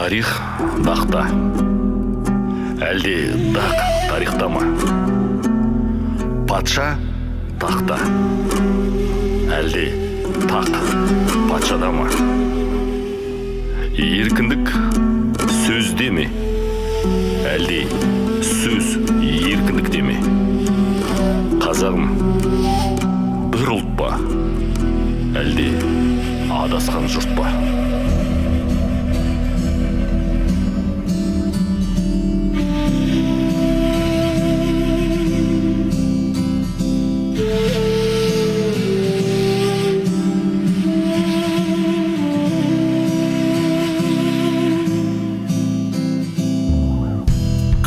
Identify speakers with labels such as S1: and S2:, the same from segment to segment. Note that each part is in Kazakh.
S1: Тарих дақта. Әлде дақ тарихта ма? Патша тақта. Әлде тақ патшада ма? Еркіндік сөзде ме? Әлде сөз еркіндікте ме? Қазағым бір ұлт па? Әлде адасқан жұрт па?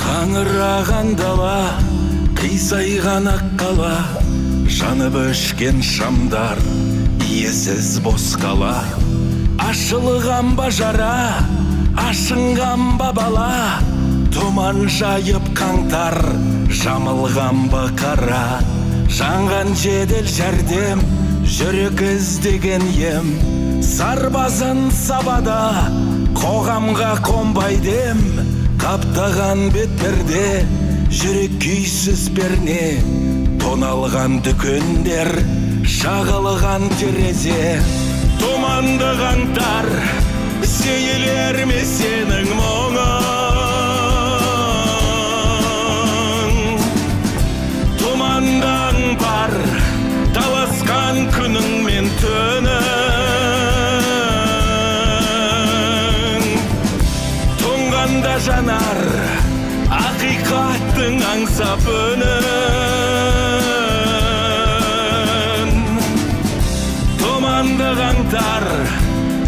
S2: Қаңыраған дала, қисайған ақ қала, жанып өшкен шамдар, иесіз бос қала. Ашылған ба жара, ашынған ба бала, тұман жайып қаңтар, жамылған ба қара. Жанған жедел жәрдем, жүрек іздеген ем, сарбазын сабада, қоғамға қонбайдым. Қаптаған бетперде, жүрек күйсіз перне, тоналған дүкендер, шағылған терезе. Тұманды қаңтар, сейілер ме сенің мұңың? Тұмандан бар, таласқан күнің мен түнің. Тұнғанда жанар, ақиқаттың аңсап үнін. Тұманды қаңтар,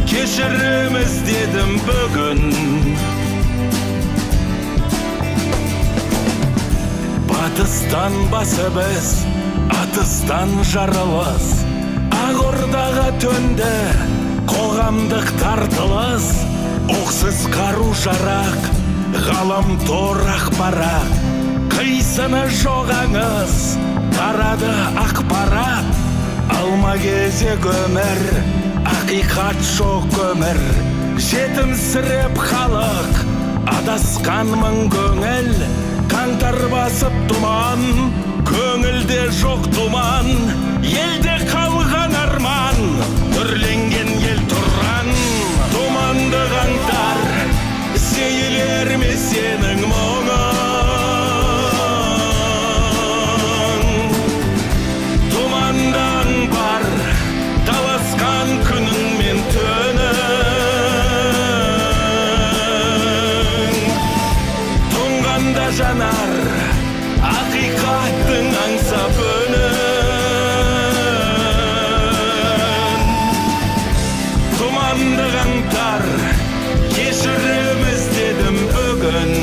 S2: кешірім іздедім бүгін. Батыстан басы біз, атыстан жарылыс, Ақордаға төнді қоғамдық тартылыс. Оқсыз қару жарақ, ғаламтор ақпарат, қисыны жоқ аңыз, тарады ақпарат. Алма кезек өмір, ақиқат жоқ өмір, жетімсіреп халық, адасқан мың көңіл. Қаңтар басып тұман, көңілде жоқ тұман, елде қалған арман, үрленген ел тұран. Тұманды қаңтар, сейілер ме сенің мұңың? Тұмандан бар, таласқан күнің мен түнің. Тұнғанда жанар, ақиқаттың аңсап үнін. Тұманды қаңтар, кешірім іздедім бүгін.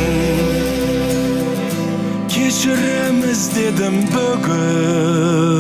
S2: Кешірім іздедім бүгін.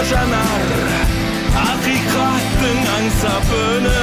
S2: Жанар, ақиқаттың аңсап үнін.